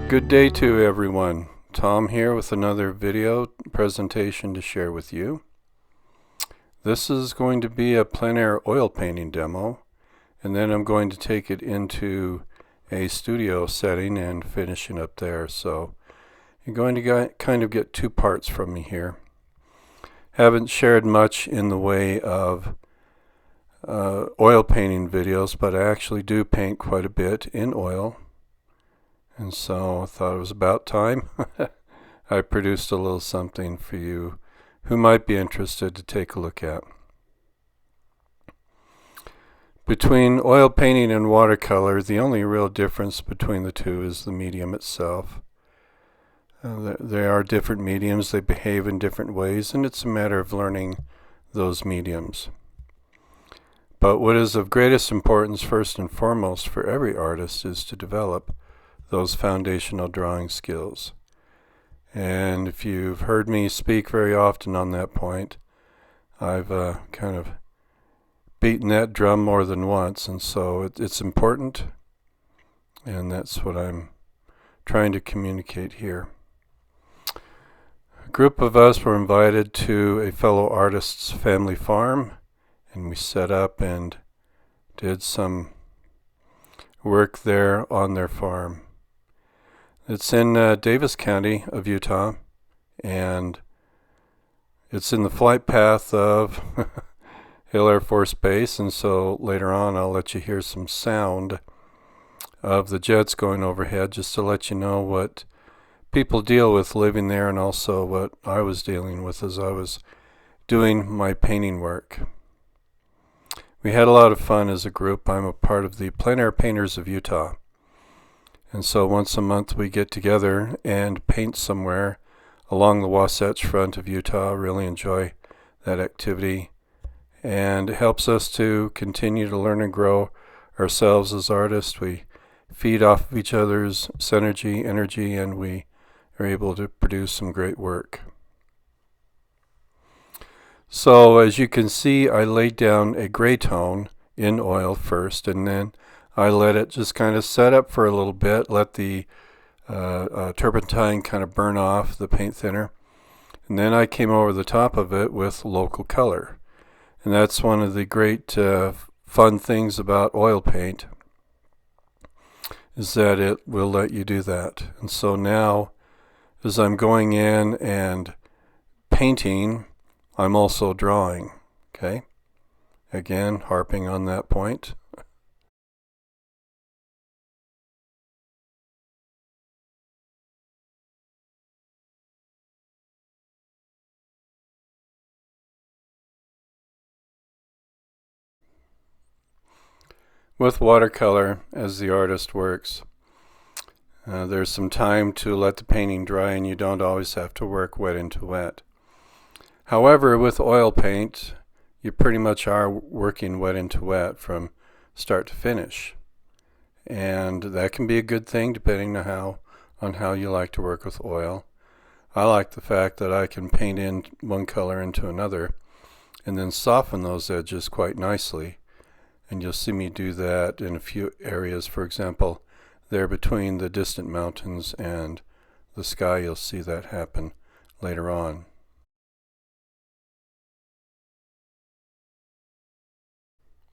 Good day to everyone. Tom here with another video presentation to share with you. This is going to be a plein air oil painting demo, and then I'm going to take it into a studio setting and finishing up there. So you're going to kind of get two parts from me here. Haven't shared much in the way of oil painting videos, but I actually do paint quite a bit in oil. And so I thought it was about time I produced a little something for you who might be interested to take a look at. Between oil painting and watercolor, the only real difference between the two is the medium itself. They are different mediums, they behave in different ways, and it's a matter of learning those mediums. But what is of greatest importance first and foremost for every artist is to develop those foundational drawing skills. And if you've heard me speak very often on that point, I've kind of beaten that drum more than once, and so it's important, and that's what I'm trying to communicate here. A group of us were invited to a fellow artist's family farm, and we set up and did some work there on their farm. It's in Davis County of Utah, and it's in the flight path of Hill Air Force Base, and so later on I'll let you hear some sound of the jets going overhead just to let you know what people deal with living there and also what I was dealing with as I was doing my painting work. We had a lot of fun as a group. I'm a part of the Plein Air Painters of Utah. And so once a month we get together and paint somewhere along the Wasatch Front of Utah. Really enjoy that activity. And it helps us to continue to learn and grow ourselves as artists. We feed off of each other's synergy, energy, and we are able to produce some great work. So as you can see, I laid down a gray tone in oil first, and then I let it just kind of set up for a little bit, let the turpentine kind of burn off the paint thinner. And then I came over the top of it with local color. And that's one of the great fun things about oil paint, is that it will let you do that. And so now, as I'm going in and painting, I'm also drawing. Okay? Again, harping on that point. With watercolor, as the artist works, there's some time to let the painting dry, and you don't always have to work wet into wet. However, with oil paint, you pretty much are working wet into wet from start to finish. And that can be a good thing depending on how you like to work with oil. I like the fact that I can paint in one color into another and then soften those edges quite nicely. And you'll see me do that in a few areas. For example, there between the distant mountains and the sky, you'll see that happen later on.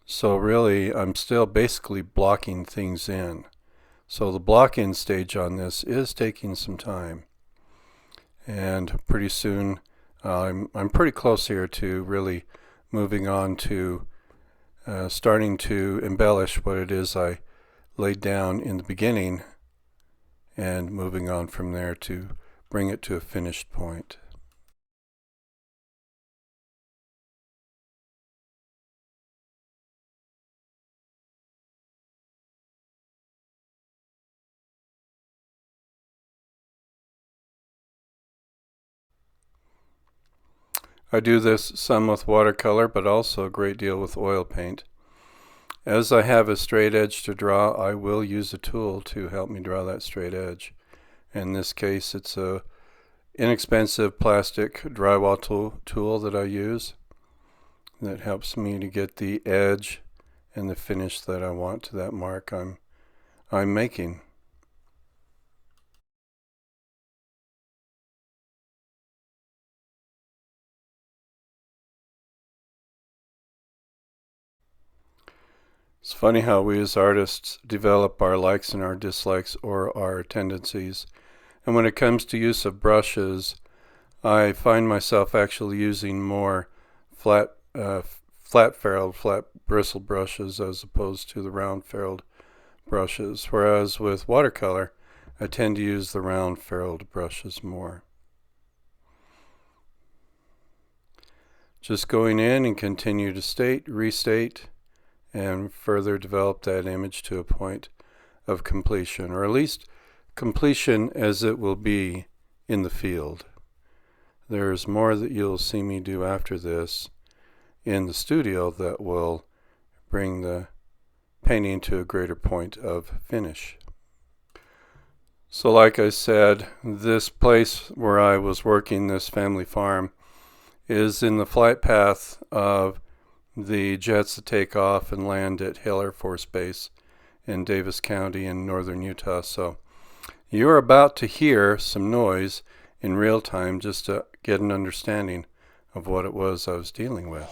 So really, I'm still basically blocking things in. So the block-in stage on this is taking some time. And pretty soon, I'm pretty close here to really moving on to starting to embellish what it is I laid down in the beginning and moving on from there to bring it to a finished point. I do this some with watercolor, but also a great deal with oil paint. As I have a straight edge to draw, I will use a tool to help me draw that straight edge. In this case, it's a inexpensive plastic drywall tool that I use that helps me to get the edge and the finish that I want to that mark I'm making. It's funny how we as artists develop our likes and our dislikes or our tendencies. And when it comes to use of brushes, I find myself actually using more flat-ferruled, flat bristle brushes as opposed to the round-ferruled brushes. Whereas with watercolor, I tend to use the round-ferruled brushes more. Just going in and continue to restate, and further develop that image to a point of completion, or at least completion as it will be in the field. There's more that you'll see me do after this in the studio that will bring the painting to a greater point of finish. So like I said, this place where I was working, this family farm, is in the flight path of the jets that take off and land at Hill Air Force Base in Davis County in northern Utah. So you're about to hear some noise in real time just to get an understanding of what it was I was dealing with.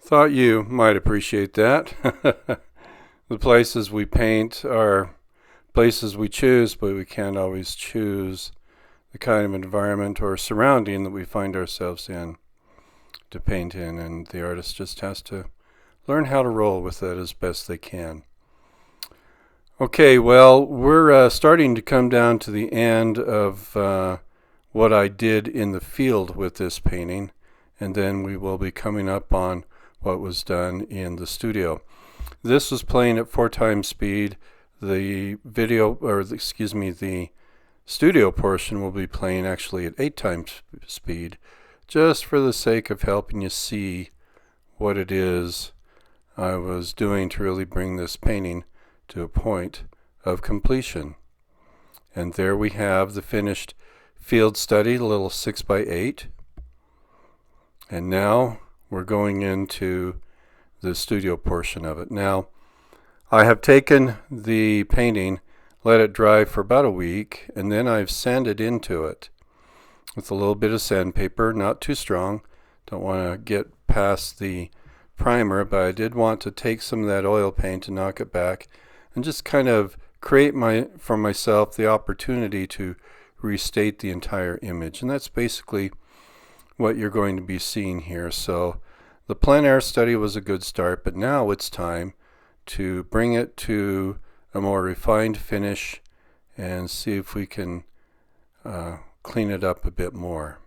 Thought you might appreciate that. The places we paint are places we choose, but we can't always choose the kind of environment or surrounding that we find ourselves in to paint in, and the artist just has to learn how to roll with it as best they can. Okay, well, we're starting to come down to the end of what I did in the field with this painting, and then we will be coming up on what was done in the studio. This was playing at 4x speed. The studio portion will be playing actually at 8x speed, just for the sake of helping you see what it is I was doing to really bring this painting to a point of completion. And there we have the finished field study, a little 6x8. And now we're going into the studio portion of it. Now, I have taken the painting, let it dry for about a week, and then I've sanded into it with a little bit of sandpaper, not too strong. Don't want to get past the primer, but I did want to take some of that oil paint and knock it back and just kind of create for myself the opportunity to restate the entire image. And that's basically what you're going to be seeing here. So the plein air study was a good start, but now it's time to bring it to a more refined finish and see if we can clean it up a bit more.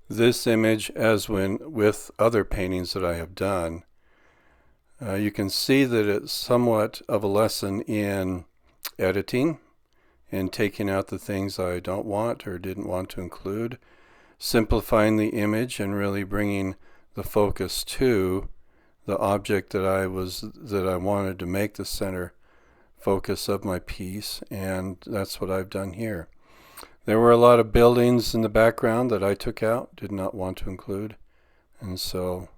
This image, as with other paintings that I have done, you can see that it's somewhat of a lesson in editing and taking out the things I don't want or didn't want to include, simplifying the image and really bringing the focus to the object that I wanted to make the center focus of my piece, and that's what I've done here. There were a lot of buildings in the background that I took out, did not want to include, and so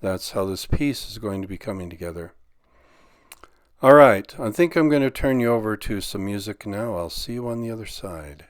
that's how this piece is going to be coming together. Alright, I think I'm going to turn you over to some music now. I'll see you on the other side.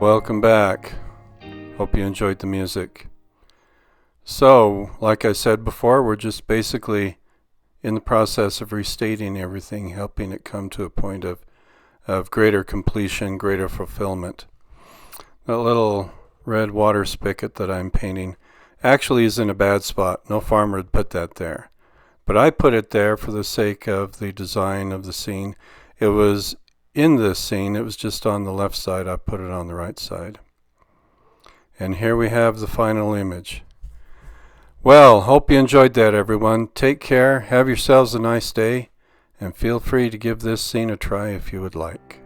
Welcome back. Hope you enjoyed the music. So, like I said before, we're just basically in the process of restating everything, helping it come to a point of greater completion, greater fulfillment. That little red water spigot that I'm painting actually is in a bad spot. No farmer would put that there. But I put it there for the sake of the design of the scene. It was in this scene, it was just on the left side. I put it on the right side. And here we have the final image. Well, hope you enjoyed that, everyone. Take care, have yourselves a nice day, and feel free to give this scene a try if you would like.